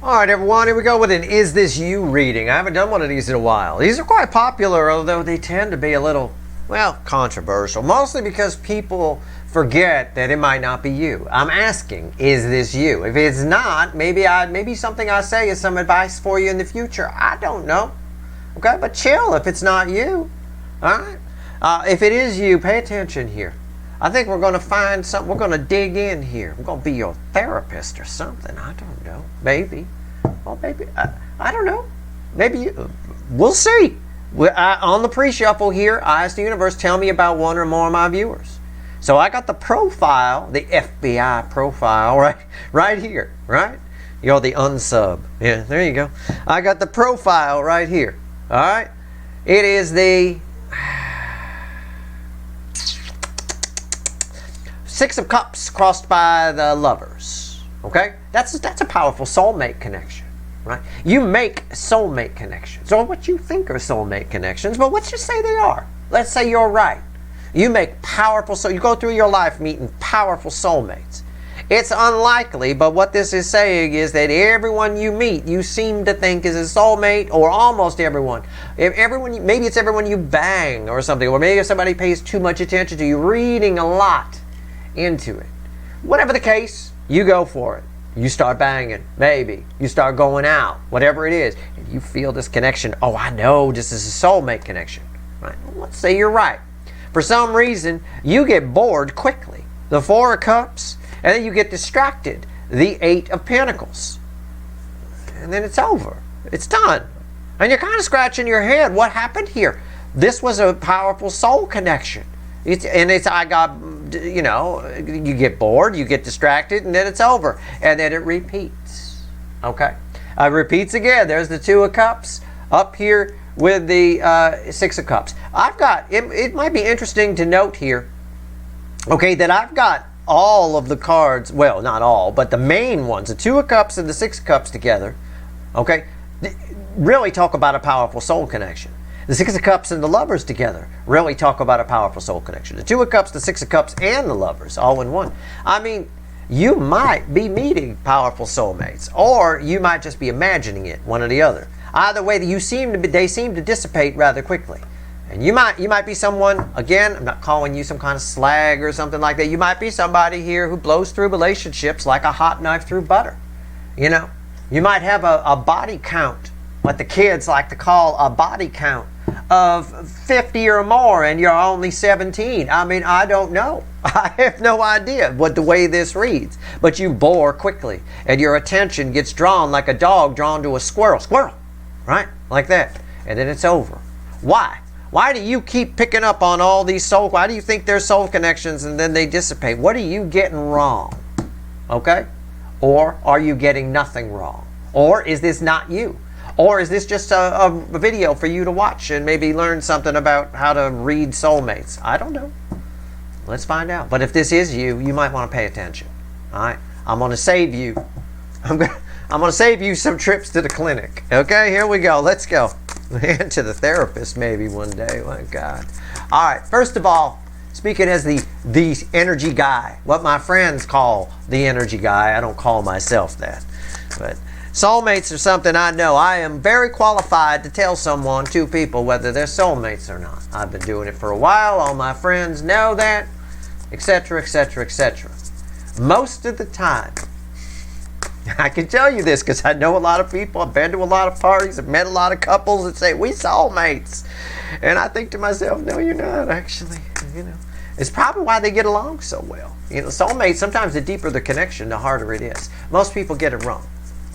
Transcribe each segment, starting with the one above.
All right, everyone, here we go with an Is This You reading. I haven't done one of these in a while. These are quite popular, although they tend to be a little, well, controversial, mostly because people forget that it might not be you. I'm asking, is this you? If it's not, maybe something I say is some advice for you in the future. I don't know. Okay, but chill if it's not you. All right? If it is you, pay attention here. I think we're going to find something. We're going to dig in here. I'm going to be your therapist or something. I don't know. Maybe. Well, maybe. I don't know. Maybe you. We'll see. On the pre-shuffle here, I asked the universe, tell me about one or more of my viewers. So I got the profile, the FBI profile, right here, right? You're the unsub. Yeah, there you go. I got the profile right here. All right. It is the Six of Cups crossed by the Lovers. Okay? That's a powerful soulmate connection, right? You make soulmate connections, or what you think are soulmate connections, but let's just say they are. Let's say you're right. You make powerful, so you go through your life meeting powerful soulmates. It's unlikely, but what this is saying is that everyone you meet, you seem to think is a soulmate, or almost everyone. Maybe it's everyone you bang or something, or maybe if somebody pays too much attention to you, reading a lot into it. Whatever the case, you go for it. You start banging, maybe. You start going out, whatever it is. And you feel this connection. Oh, I know this is a soulmate connection. Right? Well, let's say you're right. For some reason, you get bored quickly. The Four of Cups, and then you get distracted. The Eight of Pentacles. And then it's over. It's done. And you're kind of scratching your head. What happened here? This was a powerful soul connection. You get bored, you get distracted, and then it's over. And then it repeats. Okay? It repeats again. There's the Two of Cups up here with the Six of Cups. It might be interesting to note here, okay, that I've got all of the cards, well, not all, but the main ones, the Two of Cups and the Six of Cups together, okay, really talk about a powerful soul connection. The Six of Cups and the Lovers together really talk about a powerful soul connection. The Two of Cups, the Six of Cups, and the Lovers all in one. I mean, you might be meeting powerful soulmates, or you might just be imagining it, one or the other. Either way, they seem to dissipate rather quickly. And you might be someone, again, I'm not calling you some kind of slag or something like that. You might be somebody here who blows through relationships like a hot knife through butter. You know, you might have a body count, what the kids like to call a body count, of 50 or more, and you're only 17. I mean, I don't know. I have no idea what the way this reads. But you bore quickly, and your attention gets drawn like a dog drawn to a squirrel. Squirrel! Right? Like that. And then it's over. Why? Why do you keep picking up on all these soul... Why do you think they're soul connections and then they dissipate? What are you getting wrong? Okay? Or are you getting nothing wrong? Or is this not you? Or is this just a video for you to watch and maybe learn something about how to read soulmates? I don't know. Let's find out. But if this is you, you might want to pay attention. All right? I'm going to save you. I'm going to save you some trips to the clinic. Okay? Here we go. Let's go. And to the therapist maybe one day. My God. All right. First of all, speaking as the energy guy, what my friends call the energy guy. I don't call myself that. But soulmates are something I know. I am very qualified to tell someone, two people, whether they're soulmates or not. I've been doing it for a while. All my friends know that, etc., etc., etc. Most of the time, I can tell you this because I know a lot of people. I've been to a lot of parties. I've met a lot of couples that say, we soulmates. And I think to myself, no, you're not, actually. You know, it's probably why they get along so well. You know, soulmates, sometimes the deeper the connection, the harder it is. Most people get it wrong.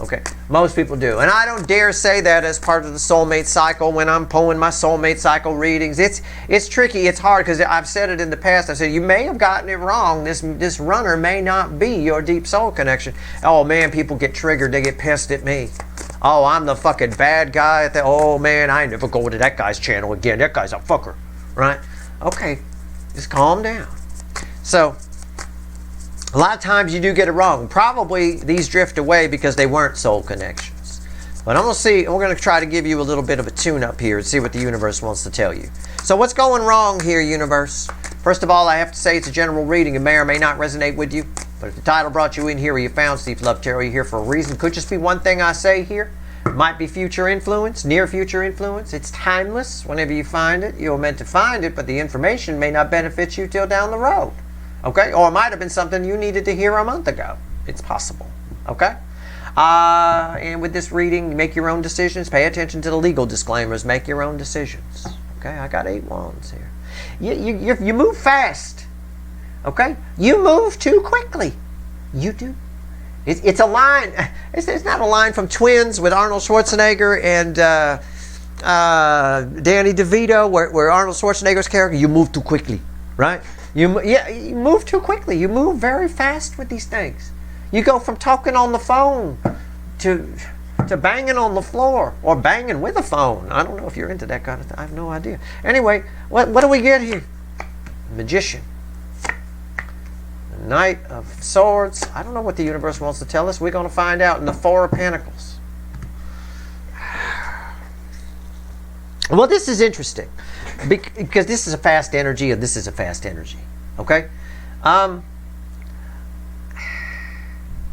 Okay, most people do. And I don't dare say that as part of the soulmate cycle when I'm pulling my soulmate cycle readings. It's tricky, it's hard, because I've said it in the past. I said, you may have gotten it wrong. This runner may not be your deep soul connection. Oh man, people get triggered, they get pissed at me. Oh, I'm the fucking bad guy. Oh man, I never go to that guy's channel again. That guy's a fucker, right? Okay, just calm down. So, a lot of times you do get it wrong. Probably these drift away because they weren't soul connections. But I'm going to see, we're going to try to give you a little bit of a tune-up here and see what the universe wants to tell you. So what's going wrong here, universe? First of all, I have to say it's a general reading. It may or may not resonate with you. But if the title brought you in here or you found Steve Love Tarot, you're here for a reason. Could just be one thing I say here. Might be future influence, near future influence. It's timeless. Whenever you find it, you're meant to find it, but the information may not benefit you till down the road. Okay? Or it might have been something you needed to hear a month ago. It's possible. Okay? And with this reading, make your own decisions. Pay attention to the legal disclaimers. Make your own decisions. Okay? I got 8 wands here. You move fast. Okay? You move too quickly. You do. It's a line. It's not a line from Twins with Arnold Schwarzenegger and Danny DeVito, where Arnold Schwarzenegger's character, you move too quickly, right? You move too quickly. You move very fast with these things. You go from talking on the phone to banging on the floor or banging with a phone. I don't know if you're into that kind of thing. I have no idea. Anyway, what do we get here? Magician. Knight of Swords. I don't know what the universe wants to tell us. We're going to find out in the Four of Pentacles. Well, this is interesting because this is a fast energy and this is a fast energy. Okay? I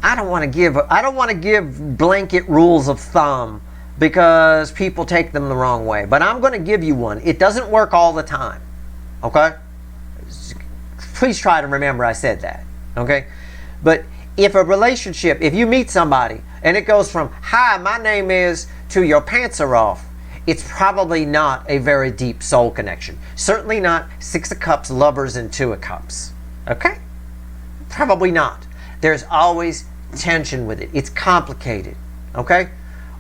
don't want to give blanket rules of thumb because people take them the wrong way. But I'm going to give you one. It doesn't work all the time. Okay? Please try to remember I said that, okay? But if a relationship, if you meet somebody and it goes from, hi, my name is, to your pants are off, it's probably not a very deep soul connection. Certainly not 6 of Cups, Lovers, and 2 of Cups, okay? Probably not. There's always tension with it. It's complicated, okay?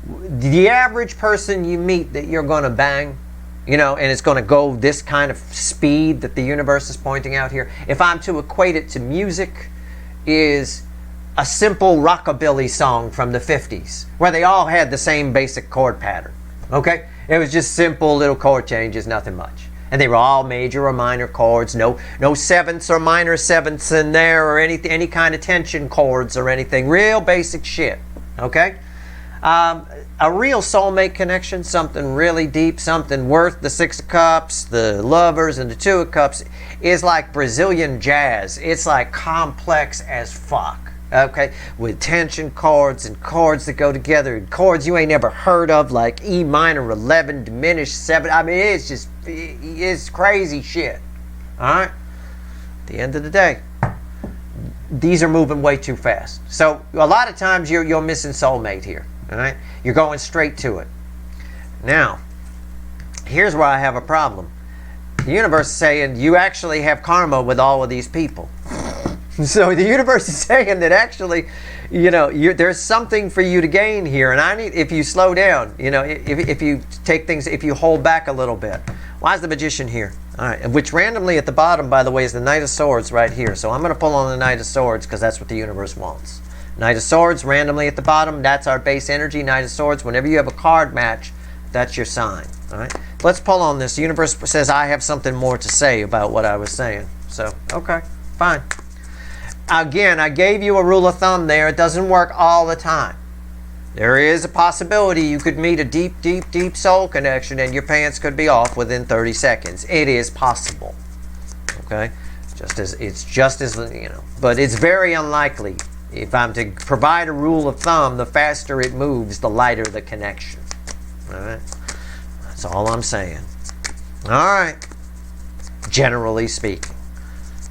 The average person you meet that you're going to bang, you know, and it's going to go this kind of speed that the universe is pointing out here. If I'm to equate it to music, is a simple rockabilly song from the 50s where they all had the same basic chord pattern. Okay? It was just simple little chord changes, nothing much. And they were all major or minor chords, no sevenths or minor sevenths in there or any kind of tension chords or anything. Real basic shit. Okay? A real soulmate connection, something really deep, something worth the 6 of Cups, the Lovers, and the 2 of Cups, is like Brazilian jazz. It's like complex as fuck, okay? With tension chords and chords that go together, and chords you ain't never heard of, like E minor 11, diminished 7. I mean, it's crazy shit, all right? At the end of the day, these are moving way too fast. So a lot of times you're missing soulmate here. All right? You're going straight to it. Now, here's where I have a problem. The universe is saying you actually have karma with all of these people. So the universe is saying that actually, you know, there's something for you to gain here. And if you slow down, you know, if you take things, if you hold back a little bit. Why is the Magician here? All right, which randomly at the bottom, by the way, is the Knight of Swords right here. So I'm going to pull on the Knight of Swords because that's what the universe wants. Knight of Swords, randomly at the bottom, that's our base energy. Knight of Swords, whenever you have a card match, that's your sign. All right, let's pull on this. The universe says I have something more to say about what I was saying. So, okay, fine. Again, I gave you a rule of thumb there. It doesn't work all the time. There is a possibility you could meet a deep, deep, deep soul connection and your pants could be off within 30 seconds. It is possible. Okay, it's just as you know, but it's very unlikely. If I'm to provide a rule of thumb, the faster it moves, the lighter the connection. All right? That's all I'm saying. All right. Generally speaking.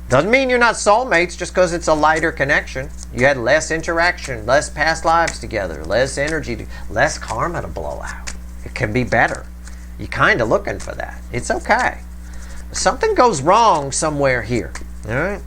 Doesn't mean you're not soulmates just because it's a lighter connection. You had less interaction, less past lives together, less energy, less karma to blow out. It can be better. You're kind of looking for that. It's okay. Something goes wrong somewhere here. All right?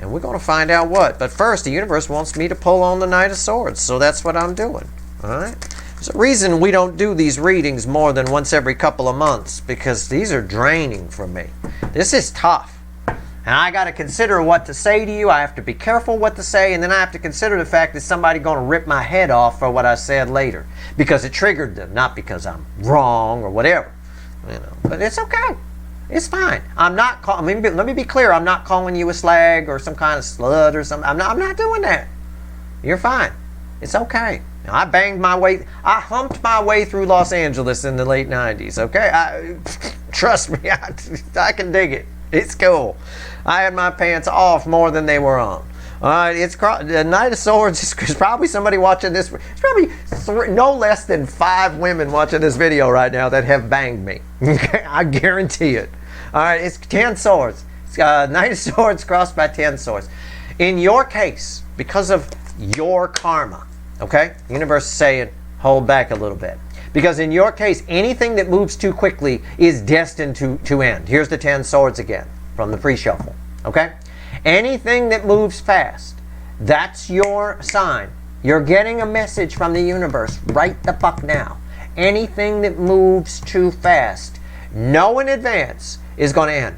And we're going to find out what. But first, the universe wants me to pull on the Knight of Swords. So that's what I'm doing. All right? There's a reason we don't do these readings more than once every couple of months. Because these are draining for me. This is tough. And I got to consider what to say to you. I have to be careful what to say. And then I have to consider the fact that somebody's going to rip my head off for what I said later. Because it triggered them. Not because I'm wrong or whatever. You know. But it's okay. It's fine. I'm not. Let me be clear. I'm not calling you a slag or some kind of slut or something. I'm not doing that. You're fine. It's okay. I banged my way. I humped my way through Los Angeles in the late '90s. Okay. Trust me. I can dig it. It's cool. I had my pants off more than they were on. All right, the Knight of Swords is probably somebody watching this. It's probably no less than 5 women watching this video right now that have banged me. Okay, I guarantee it. All right, it's 10 swords. Knight of Swords crossed by 10 swords. In your case, because of your karma, okay, the universe is saying, hold back a little bit. Because in your case, anything that moves too quickly is destined to end. Here's the 10 swords again from the pre-shuffle, okay? Anything that moves fast, that's your sign. You're getting a message from the universe right the fuck now. Anything that moves too fast, know in advance, is going to end.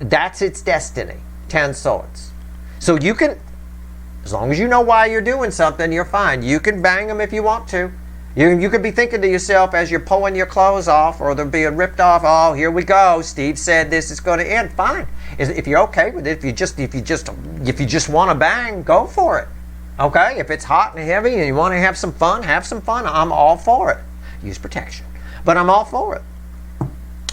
That's its destiny. 10 swords. So you can, as long as you know why you're doing something, you're fine. You can bang them if you want to. You could be thinking to yourself as you're pulling your clothes off or they're being ripped off, oh, here we go. Steve said this is going to end. Fine. If you're okay with it, if you just want to bang, go for it. Okay? If it's hot and heavy and you want to have some fun, have some fun. I'm all for it. Use protection. But I'm all for it.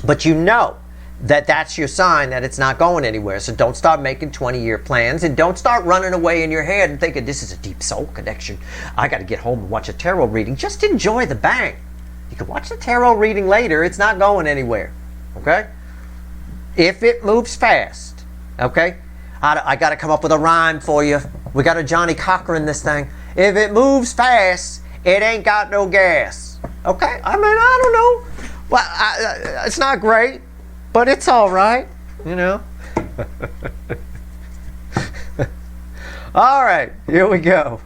But you know that that's your sign that it's not going anywhere. So don't start making 20-year plans and don't start running away in your head and thinking this is a deep soul connection. I got to get home and watch a tarot reading. Just enjoy the bang. You can watch the tarot reading later. It's not going anywhere. Okay? If it moves fast, okay? I got to come up with a rhyme for you. We got to Johnny Cochran this thing. If it moves fast, it ain't got no gas. Okay? I mean, I don't know. Well, it's not great. But it's all right, you know. All right, here we go.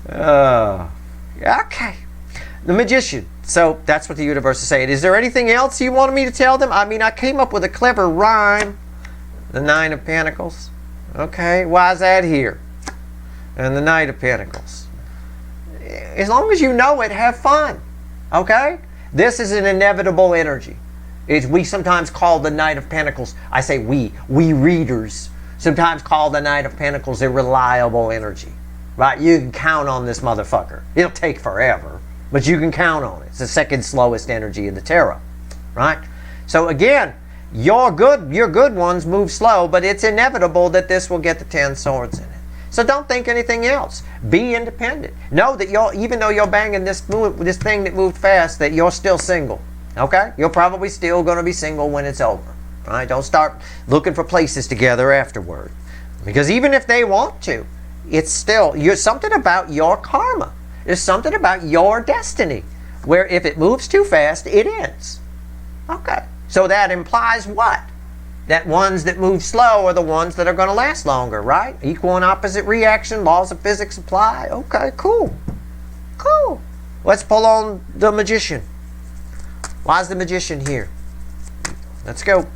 Okay. The Magician. So that's what the universe is saying. Is there anything else you wanted me to tell them? I mean, I came up with a clever rhyme. The 9 of Pentacles. Okay, why is that here? And the Knight of Pentacles. As long as you know it, have fun. Okay? This is an inevitable energy. We sometimes call the Knight of Pentacles, I say we readers, sometimes call the Knight of Pentacles a reliable energy. Right? You can count on this motherfucker. It'll take forever, but you can count on it. It's the second slowest energy in the tarot. Right? So again, your good ones move slow, but it's inevitable that this will get the 10 swords in it. So don't think anything else. Be independent. Know that even though you're banging this thing that moved fast, that you're still single. Okay? You're probably still going to be single when it's over. Right? Don't start looking for places together afterward. Because even if they want to, it's still, something about your karma. There's something about your destiny. Where if it moves too fast, it ends. Okay. So that implies what? That ones that move slow are the ones that are going to last longer, right? Equal and opposite reaction, laws of physics apply. Okay, cool. Cool. Let's pull on the Magician. Why is the Magician here? Let's go.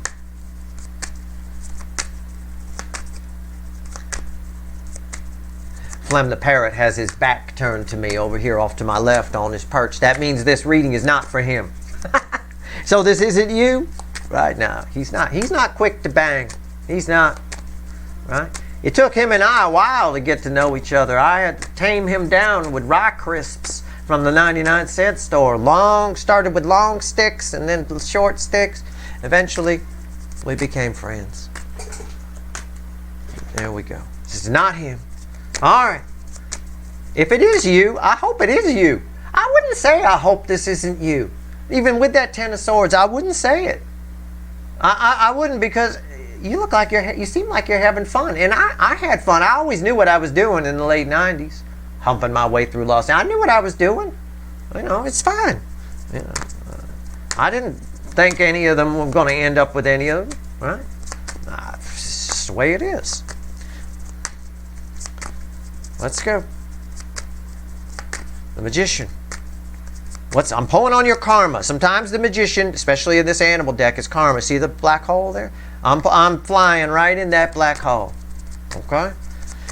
Flem the Parrot has his back turned to me over here off to my left on his perch. That means this reading is not for him. So this isn't you? Right now. He's not quick to bang. He's not. Right? It took him and I a while to get to know each other. I had to tame him down with rock crisps from the 99-cent store. Started with long sticks and then short sticks. Eventually, we became friends. There we go. This is not him. All right. If it is you, I hope it is you. I wouldn't say I hope this isn't you. Even with that 10 of swords, I wouldn't say it. I wouldn't, because you look like you seem like you're having fun. And I had fun. I always knew what I was doing in the late 90s. Humping my way through Los Angeles. I knew what I was doing. You know, it's fine. You know, I didn't think any of them were going to end up with any of them. Right? It's just the way it is. Let's go. The Magician. I'm pulling on your karma. Sometimes the Magician, especially in this animal deck, is karma. See the black hole there? I'm flying right in that black hole. Okay?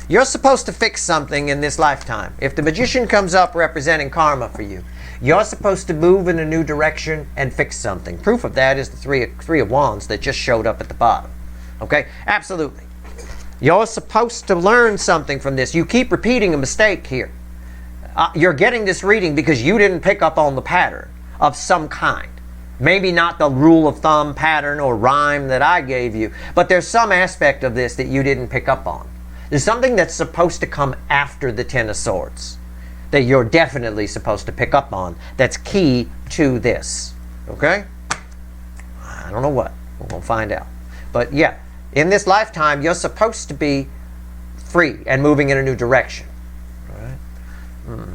You're supposed to fix something in this lifetime. If the Magician comes up representing karma for you, you're supposed to move in a new direction and fix something. Proof of that is the three of Wands that just showed up at the bottom. Okay? Absolutely. You're supposed to learn something from this. You keep repeating a mistake here. You're getting this reading because you didn't pick up on the pattern of some kind. Maybe not the rule of thumb pattern or rhyme that I gave you, but there's some aspect of this that you didn't pick up on. There's something that's supposed to come after the Ten of Swords that you're definitely supposed to pick up on that's key to this. Okay? I don't know what. We're going to find out. But yeah, in this lifetime, you're supposed to be free and moving in a new direction. All right?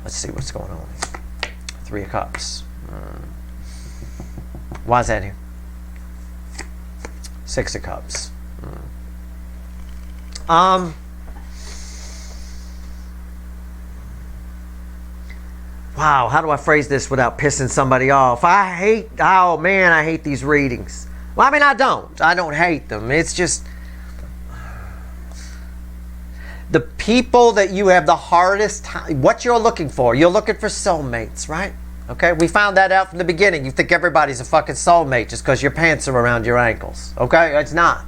Let's see what's going on here. Three of Cups. Why is that here? Six of Cups. Wow, how do I phrase this without pissing somebody off? Oh man, I hate these readings. Well, I mean, I don't hate them. It's just the people that you have the hardest time, what you're looking for soulmates, right? Okay, we found that out from the beginning. You think everybody's a fucking soulmate just because your pants are around your ankles. Okay, it's not.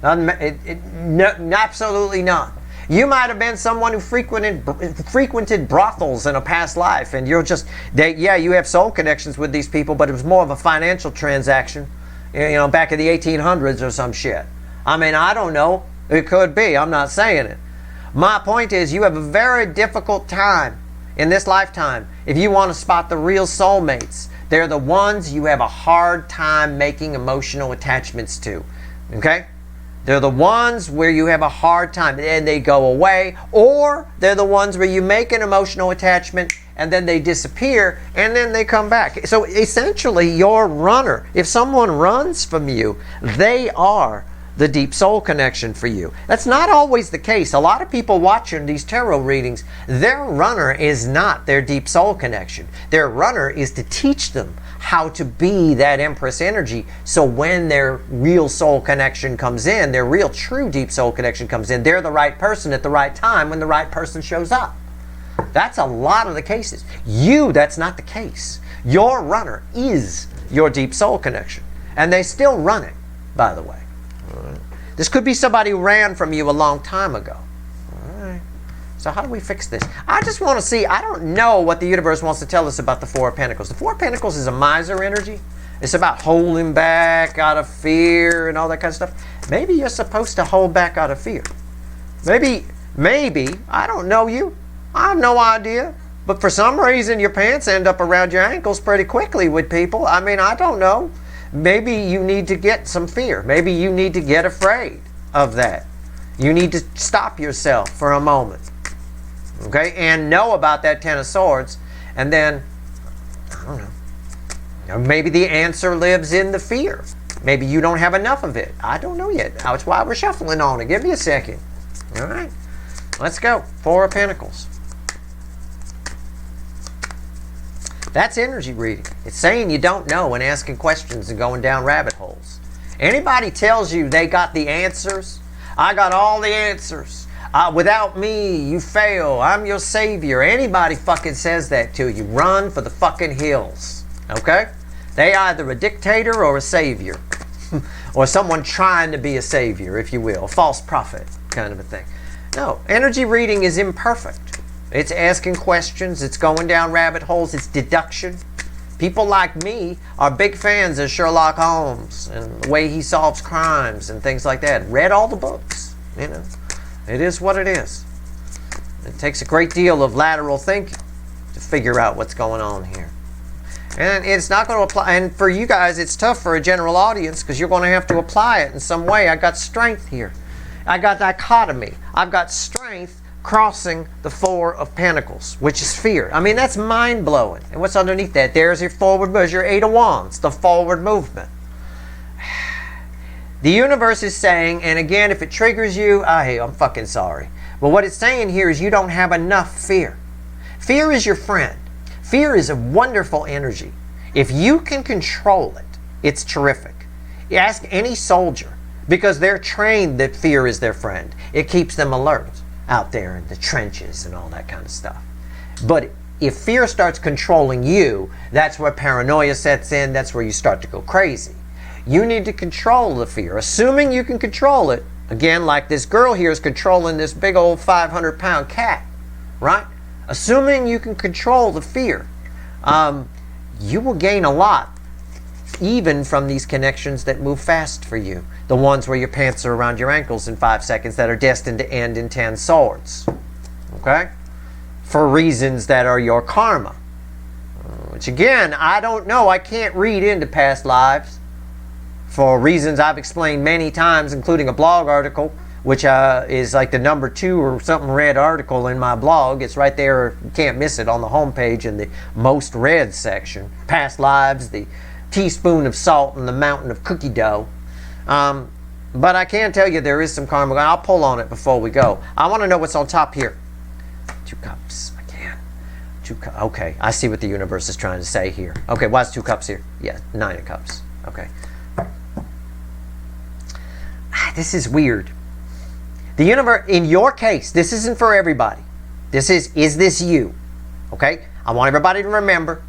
No, absolutely not. You might have been someone who frequented brothels in a past life, and you're just, you have soul connections with these people, but it was more of a financial transaction, back in the 1800s or some shit. I mean, I don't know. It could be. I'm not saying it. My point is, you have a very difficult time in this lifetime if you want to spot the real soulmates. They're the ones you have a hard time making emotional attachments to. Okay? They're the ones where you have a hard time and they go away, or they're the ones where you make an emotional attachment and then they disappear and then they come back. So essentially, your runner, if someone runs from you, they are the deep soul connection for you. That's not always the case. A lot of people watching these tarot readings, their runner is not their deep soul connection. Their runner is to teach them how to be that Empress energy, so when their real soul connection comes in, their real true deep soul connection comes in, they're the right person at the right time when the right person shows up. That's a lot of the cases. That's not the case. Your runner is your deep soul connection. And they still run it, by the way. This could be somebody who ran from you a long time ago. So how do we fix this? I just want to see, I don't know what the universe wants to tell us about the Four of Pentacles. The Four of Pentacles is a miser energy. It's about holding back out of fear and all that kind of stuff. Maybe you're supposed to hold back out of fear. Maybe, I don't know you. I have no idea. But for some reason, your pants end up around your ankles pretty quickly with people. I mean, I don't know. Maybe you need to get some fear. Maybe you need to get afraid of that. You need to stop yourself for a moment. Okay, and know about that Ten of Swords, and then, I don't know, maybe the answer lives in the fear. Maybe you don't have enough of it. I don't know yet. That's why we're shuffling on it. Give me a second. All right, let's go. Four of Pentacles. That's energy reading. It's saying you don't know and asking questions and going down rabbit holes. Anybody tells you they got the answers, I got all the answers. Without me, you fail. I'm your savior. Anybody fucking says that to you, run for the fucking hills. Okay? They either a dictator or a savior. Or someone trying to be a savior, if you will. A false prophet kind of a thing. No, energy reading is imperfect. It's asking questions. It's going down rabbit holes. It's deduction. People like me are big fans of Sherlock Holmes and the way he solves crimes and things like that. Read all the books, you know. It is what it is. It takes a great deal of lateral thinking to figure out what's going on here. And it's not going to apply. And for you guys, it's tough for a general audience because you're going to have to apply it in some way. I got strength here. I got dichotomy. I've got strength crossing the Four of Pentacles, which is fear. I mean, that's mind-blowing. And what's underneath that? There's your forward movement, your Eight of Wands, the forward movement. The universe is saying, and again, if it triggers you, I'm fucking sorry. But what it's saying here is you don't have enough fear. Fear is your friend. Fear is a wonderful energy. If you can control it, it's terrific. You ask any soldier, because they're trained that fear is their friend. It keeps them alert out there in the trenches and all that kind of stuff. But if fear starts controlling you, that's where paranoia sets in. That's where you start to go crazy. You need to control the fear. Assuming you can control it, again, like this girl here is controlling this big old 500-pound cat, right? Assuming you can control the fear, you will gain a lot even from these connections that move fast for you. The ones where your pants are around your ankles in 5 seconds that are destined to end in 10 swords. Okay? For reasons that are your karma. Which again, I don't know. I can't read into past lives for reasons I've explained many times, including a blog article, which is like the number 2 or something read article in my blog. It's right there. You can't miss it on the homepage in the most read section. Past lives, the teaspoon of salt and the mountain of cookie dough. But I can tell you there is some karma. I'll pull on it before we go. I want to know what's on top here. 2 cups. I can. 2 cups. Okay, I see what the universe is trying to say here. Okay, why is 2 cups here? Yeah, 9 of cups. Okay. This is weird. The universe, in your case, this isn't for everybody. This is this you? Okay? I want everybody to remember.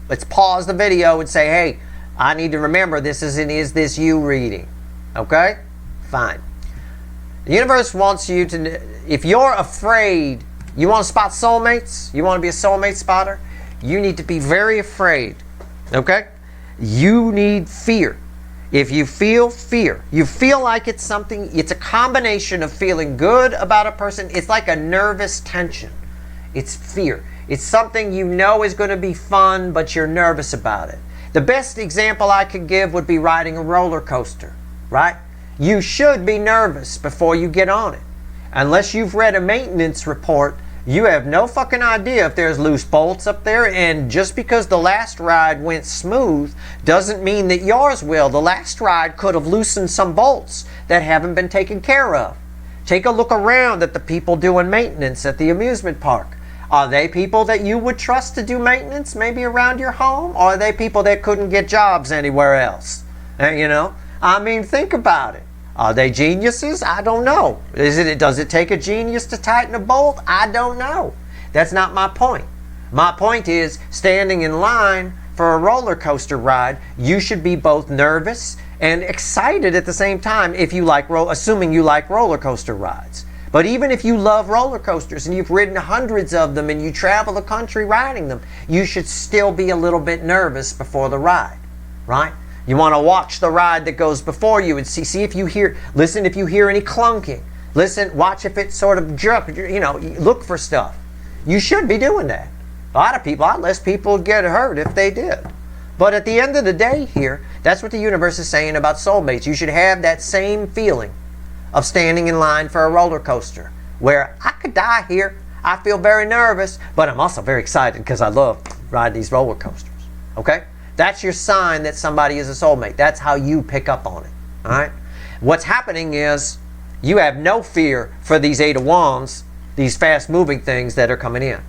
Let's pause the video and say, hey, I need to remember this is an is this you reading. Okay? Fine. The universe wants you to, if you're afraid, you want to spot soulmates, you want to be a soulmate spotter, you need to be very afraid. Okay? You need fear. If you feel fear, you feel like it's something, it's a combination of feeling good about a person. It's like a nervous tension. It's fear. It's something you know is going to be fun, but you're nervous about it. The best example I could give would be riding a roller coaster, right? You should be nervous before you get on it. Unless you've read a maintenance report, you have no fucking idea if there's loose bolts up there, and just because the last ride went smooth doesn't mean that yours will. The last ride could have loosened some bolts that haven't been taken care of. Take a look around at the people doing maintenance at the amusement park. Are they people that you would trust to do maintenance maybe around your home? Or are they people that couldn't get jobs anywhere else? You know? I mean, think about it. Are they geniuses? I don't know. Does it take a genius to tighten a bolt? I don't know. That's not my point. My point is, standing in line for a roller coaster ride, you should be both nervous and excited at the same time if you like, assuming you like roller coaster rides. But even if you love roller coasters and you've ridden hundreds of them and you travel the country riding them, you should still be a little bit nervous before the ride, right? You want to watch the ride that goes before you and see if you hear, listen if you hear any clunking. Listen, watch if it sort of jerk, you know, look for stuff. You should be doing that. A lot less people would get hurt if they did. But at the end of the day here, that's what the universe is saying about soulmates. You should have that same feeling of standing in line for a roller coaster where I could die here. I feel very nervous, but I'm also very excited because I love riding these roller coasters. Okay? That's your sign that somebody is a soulmate. That's how you pick up on it. All right? What's happening is you have no fear for these 8 of Wands, these fast-moving things that are coming in.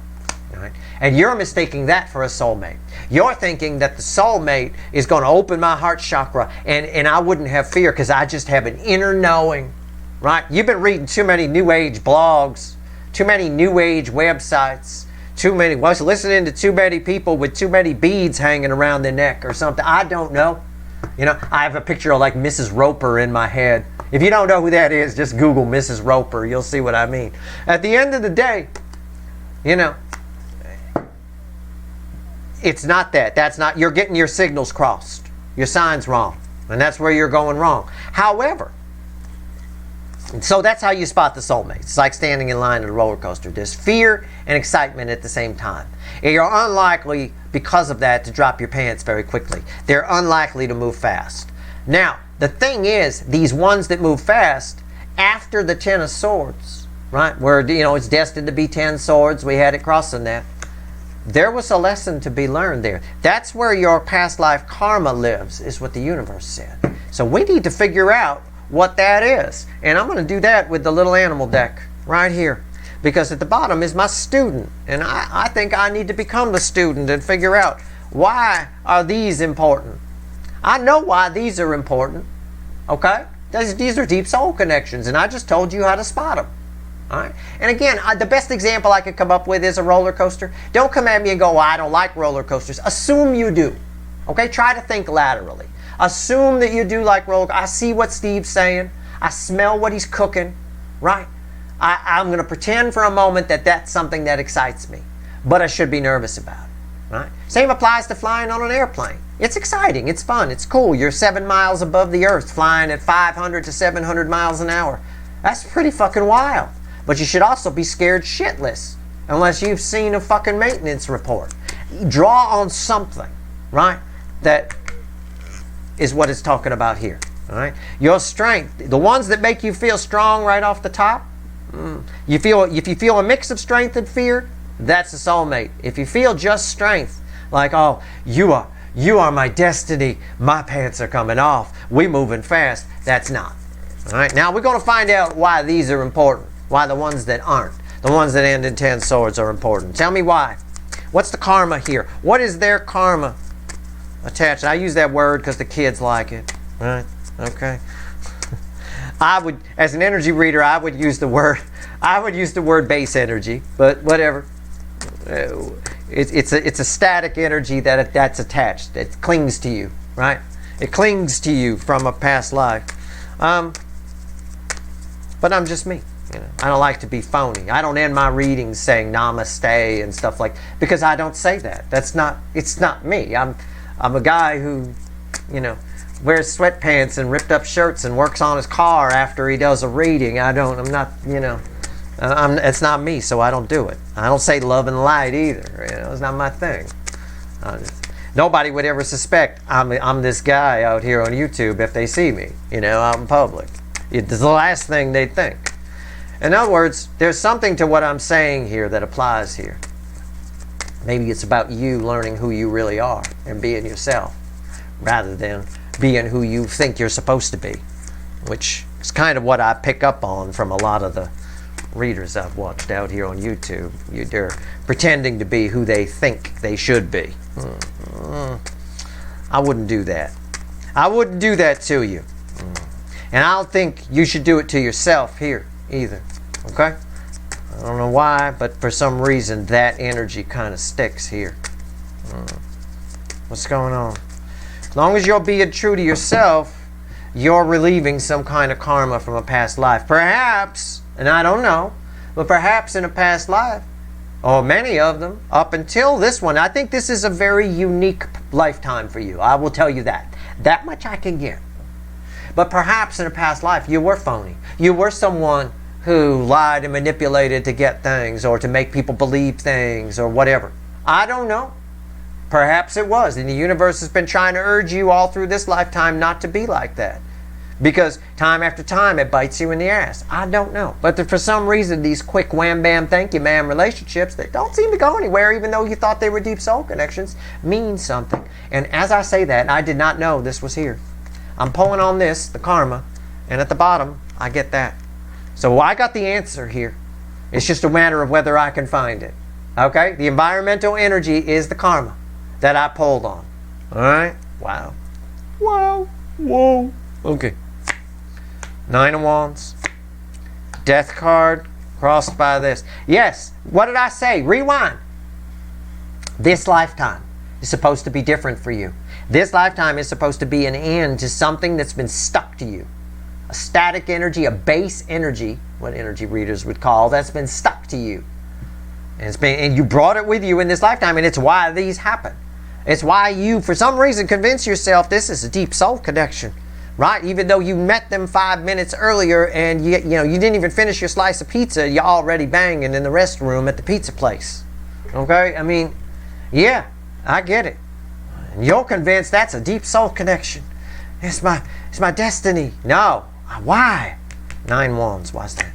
All right? And you're mistaking that for a soulmate. You're thinking that the soulmate is going to open my heart chakra and I wouldn't have fear because I just have an inner knowing. Right? You've been reading too many New Age blogs, too many New Age websites, listening to too many people with too many beads hanging around their neck or something. I don't know. You know, I have a picture of like Mrs. Roper in my head. If you don't know who that is, just Google Mrs. Roper. You'll see what I mean. At the end of the day, you know, it's not that. That's not, you're getting your signals crossed. Your sign's wrong. And that's where you're going wrong. However, so that's how you spot the soulmates. It's like standing in line at a roller coaster. There's fear and excitement at the same time. And you're unlikely, because of that, to drop your pants very quickly. They're unlikely to move fast. Now, the thing is, these ones that move fast, after the 10 of Swords, right, where, you know, it's destined to be 10 swords, we had it crossing that, there was a lesson to be learned there. That's where your past life karma lives, is what the universe said. So we need to figure out what that is. And I'm going to do that with the little animal deck right here. Because at the bottom is my student. And I think I need to become the student and figure out, why are these important? I know why these are important. Okay? These are deep soul connections. And I just told you how to spot them. All right? And again, the best example I could come up with is a roller coaster. Don't come at me and go, well, I don't like roller coasters. Assume you do. Okay? Try to think laterally. Assume that you do like roller. I see what Steve's saying. I smell what he's cooking. Right? I'm going to pretend for a moment that that's something that excites me. But I should be nervous about it. Right? Same applies to flying on an airplane. It's exciting. It's fun. It's cool. You're 7 miles above the earth, flying at 500 to 700 miles an hour. That's pretty fucking wild. But you should also be scared shitless, unless you've seen a fucking maintenance report. Draw on something, right? That is what it's talking about here. All right? Your strength, the ones that make you feel strong right off the top. If you feel a mix of strength and fear, that's a soulmate. If you feel just strength, like, oh, you are my destiny, my pants are coming off, we moving fast, that's not. All right, now we're going to find out why these are important, why the ones that aren't, the ones that end in 10 swords are important. Tell me why. What's the karma here? What is their karma attached? I use that word because the kids like it, right? Okay. I would, as an energy reader, I would use the word base energy, but whatever. It's a static energy that's attached. It clings to you, right? It clings to you from a past life. But I'm just me. You know, I don't like to be phony. I don't end my readings saying namaste and stuff like, because I don't say that. It's not me. I'm a guy who, you know, wears sweatpants and ripped up shirts and works on his car after he does a reading. I'm not, you know, it's not me, so I don't do it. I don't say love and light either. You know, it's not my thing. Nobody would ever suspect I'm this guy out here on YouTube if they see me, you know, out in public. It's the last thing they'd think. In other words, there's something to what I'm saying here that applies here. Maybe it's about you learning who you really are and being yourself, rather than being who you think you're supposed to be, which is kind of what I pick up on from a lot of the readers I've watched out here on YouTube. They're pretending to be who they think they should be. I wouldn't do that. I wouldn't do that to you. And I don't think you should do it to yourself here either. Okay? I don't know why, but for some reason that energy kind of sticks here. What's going on? As long as you're being true to yourself, you're relieving some kind of karma from a past life. Perhaps, and I don't know, but perhaps in a past life, or many of them, up until this one, I think this is a very unique lifetime for you. I will tell you that. That much I can give. But perhaps in a past life, you were phony. You were someone who lied and manipulated to get things, or to make people believe things, or whatever. I don't know. Perhaps it was, and the universe has been trying to urge you all through this lifetime not to be like that. Because time after time it bites you in the ass. I don't know. But for some reason these quick wham bam thank you ma'am relationships that don't seem to go anywhere, even though you thought they were deep soul connections, mean something. And as I say that, I did not know this was here. I'm pulling on this, the karma, and at the bottom I get that. So I got the answer here. It's just a matter of whether I can find it. Okay? The environmental energy is the karma that I pulled on. Alright? Wow. Wow. Whoa. Okay. 9 of Wands. Death card crossed by this. Yes. What did I say? Rewind. This lifetime is supposed to be different for you. This lifetime is supposed to be an end to something that's been stuck to you. A static energy, a base energy, what energy readers would call, that's been stuck to you. And you brought it with you in this lifetime, and it's why these happen. It's why you, for some reason, convince yourself this is a deep soul connection, right? Even though you met them 5 minutes earlier, and you didn't even finish your slice of pizza, you're already banging in the restroom at the pizza place. Okay? I mean, yeah, I get it. And you're convinced that's a deep soul connection. It's my destiny. No. Why? 9 Wands. Why's that?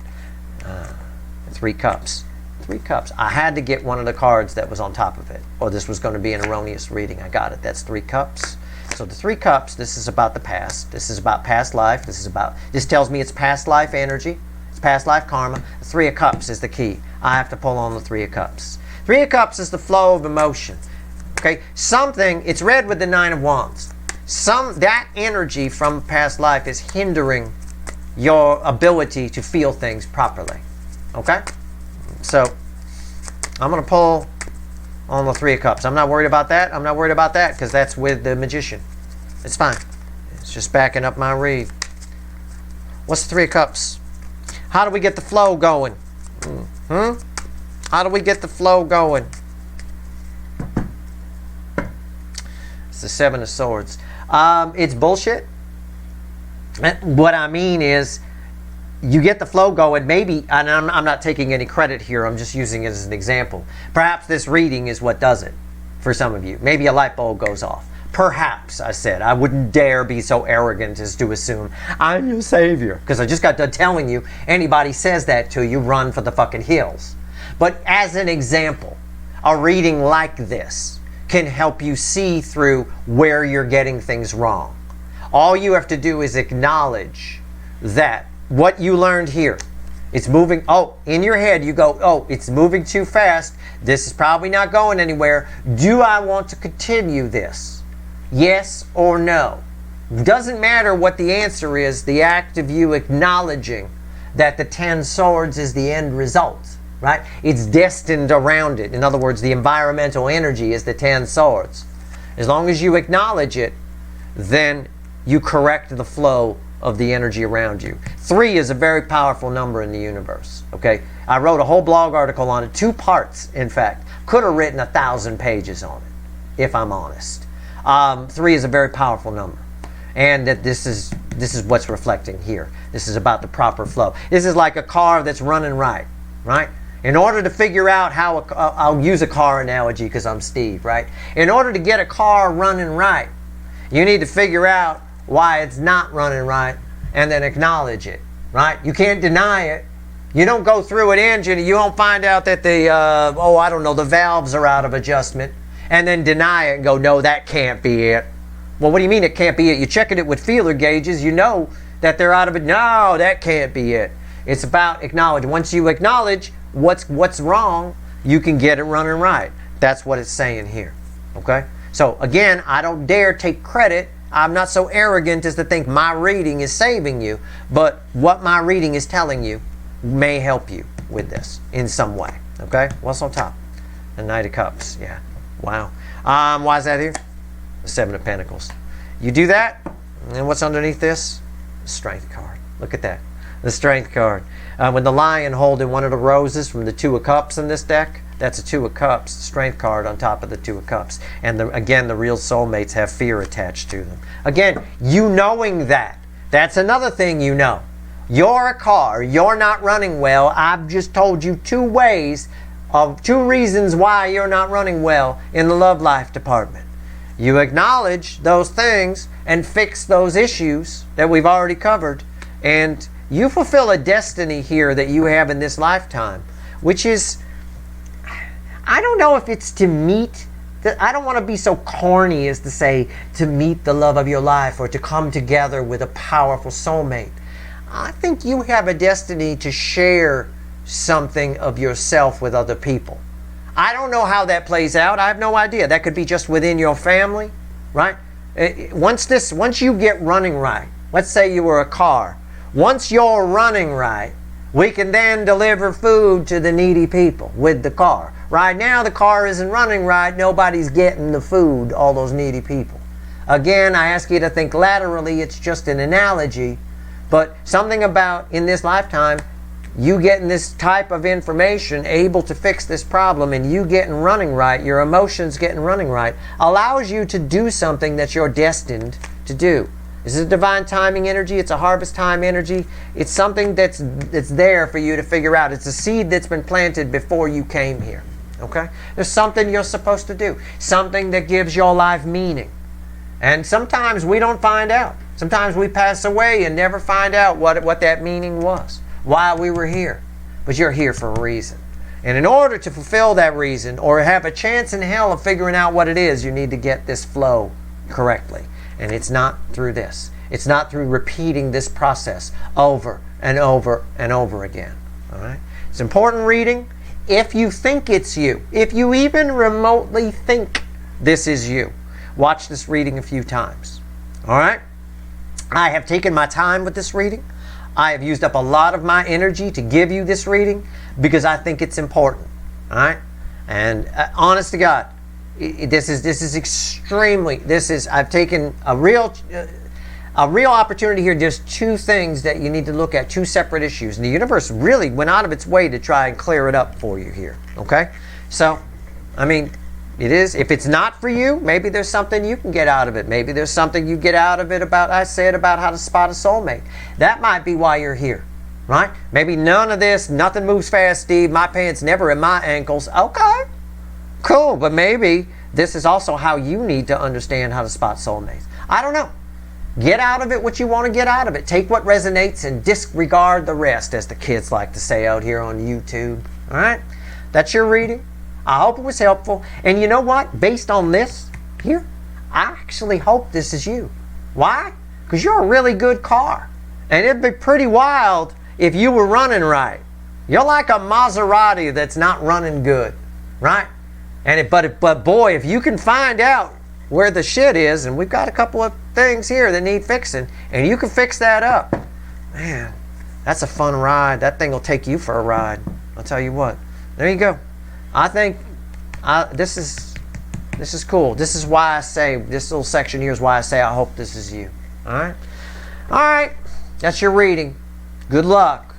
3 Cups. 3 Cups. I had to get one of the cards that was on top of it, or this was going to be an erroneous reading. I got it. That's 3 Cups. So the 3 Cups, this is about the past. This is about past life. This tells me it's past life energy. It's past life karma. The 3 of Cups is the key. I have to pull on the 3 of Cups. 3 of Cups is the flow of emotion. Okay? It's read with the 9 of Wands. That energy from past life is hindering your ability to feel things properly. Okay? So, I'm going to pull on the 3 of Cups. I'm not worried about that. I'm not worried about that because that's with the Magician. It's fine. It's just backing up my read. What's the 3 of Cups? How do we get the flow going? How do we get the flow going? It's the Seven of Swords. It's bullshit. What I mean is, you get the flow going, maybe, and I'm not taking any credit here, I'm just using it as an example. Perhaps this reading is what does it for some of you. Maybe a light bulb goes off. Perhaps, I said. I wouldn't dare be so arrogant as to assume I'm your savior. Because I just got done telling you, anybody says that to you, run for the fucking hills. But as an example, a reading like this can help you see through where you're getting things wrong. All you have to do is acknowledge that what you learned here, it's moving, in your head you go, it's moving too fast, this is probably not going anywhere, do I want to continue this? Yes or no? Doesn't matter what the answer is, the act of you acknowledging that the 10 swords is the end result, right? It's destined around it. In other words, the environmental energy is the 10 swords. As long as you acknowledge it, then you correct the flow of the energy around you. 3 is a very powerful number in the universe, okay? I wrote a whole blog article on it, 2 parts, in fact. Could have written 1,000 pages on it, if I'm honest. 3 is a very powerful number. And that this is what's reflecting here. This is about the proper flow. This is like a car that's running right? In order to figure out how, I'll use a car analogy because I'm Steve, right? In order to get a car running right, you need to figure out why it's not running right and then acknowledge it, right? You can't deny it. You don't go through an engine and you don't find out that the valves are out of adjustment and then deny it and go, no, that can't be it. Well, what do you mean it can't be it? You're checking it with feeler gauges. You know that they're out of it. No, that can't be it. It's about acknowledging. Once you acknowledge what's wrong, you can get it running right. That's what it's saying here, okay? So again, I don't dare take credit. I'm not so arrogant as to think my reading is saving you, but what my reading is telling you may help you with this in some way, okay? What's on top? The Knight of Cups, yeah. Wow. Why is that here? The 7 of Pentacles. You do that, and what's underneath this? The Strength card. Look at that. The Strength card. When the Lion holding one of the roses from the 2 of Cups in this deck, that's a 2 of Cups, the Strength card on top of the 2 of Cups. And again, the real soulmates have fear attached to them. Again, you knowing that. That's another thing you know. You're a car. You're not running well. I've just told you 2 ways of 2 reasons why you're not running well in the love life department. You acknowledge those things and fix those issues that we've already covered, and you fulfill a destiny here that you have in this lifetime, which is, I don't know if it's to meet, I don't want to be so corny as to say to meet the love of your life or to come together with a powerful soulmate. I think you have a destiny to share something of yourself with other people. I don't know how that plays out. I have no idea. That could be just within your family, right? Once you get running right, let's say you were a car. Once you're running right, we can then deliver food to the needy people with the car. Right now, the car isn't running right. Nobody's getting the food, all those needy people. Again, I ask you to think laterally. It's just an analogy. But something about, in this lifetime, you getting this type of information, able to fix this problem, and you getting running right, your emotions getting running right, allows you to do something that you're destined to do. This is a divine timing energy. It's a harvest time energy. It's something that's there for you to figure out. It's a seed that's been planted before you came here. Okay? There's something you're supposed to do. Something that gives your life meaning. And sometimes we don't find out. Sometimes we pass away and never find out what that meaning was, why we were here. But you're here for a reason. And in order to fulfill that reason or have a chance in hell of figuring out what it is, you need to get this flow correctly. And it's not through this. It's not through repeating this process over and over and over again. All right? It's important reading. If you think it's you, if you even remotely think this is you, watch this reading a few times. All right? I have taken my time with this reading. I have used up a lot of my energy to give you this reading because I think it's important. All right? And honest to God, I've taken a real opportunity here. There's 2 things that you need to look at, 2 separate issues. And the universe really went out of its way to try and clear it up for you here. Okay? So, I mean, It is. If it's not for you, maybe there's something you can get out of it. Maybe there's something you get out of it about, I said, about how to spot a soulmate. That might be why you're here, right? Maybe none of this, nothing moves fast, Steve. My pants never in my ankles. Okay, cool. But maybe this is also how you need to understand how to spot soulmates. I don't know. Get out of it what you want to get out of it. Take what resonates and disregard the rest, as the kids like to say out here on YouTube. All right? That's your reading. I hope it was helpful. And you know what? Based on this here, I actually hope this is you. Why? Because you're a really good car. And it'd be pretty wild if you were running right. You're like a Maserati that's not running good, right? But boy, if you can find out where the shit is, and we've got a couple of things here that need fixing, and you can fix that up, man, that's a fun ride. That thing will take you for a ride. I'll tell you what. There you go. I think this is cool. This is why I say, this little section here is why I say I hope this is you. All right? All right. That's your reading. Good luck.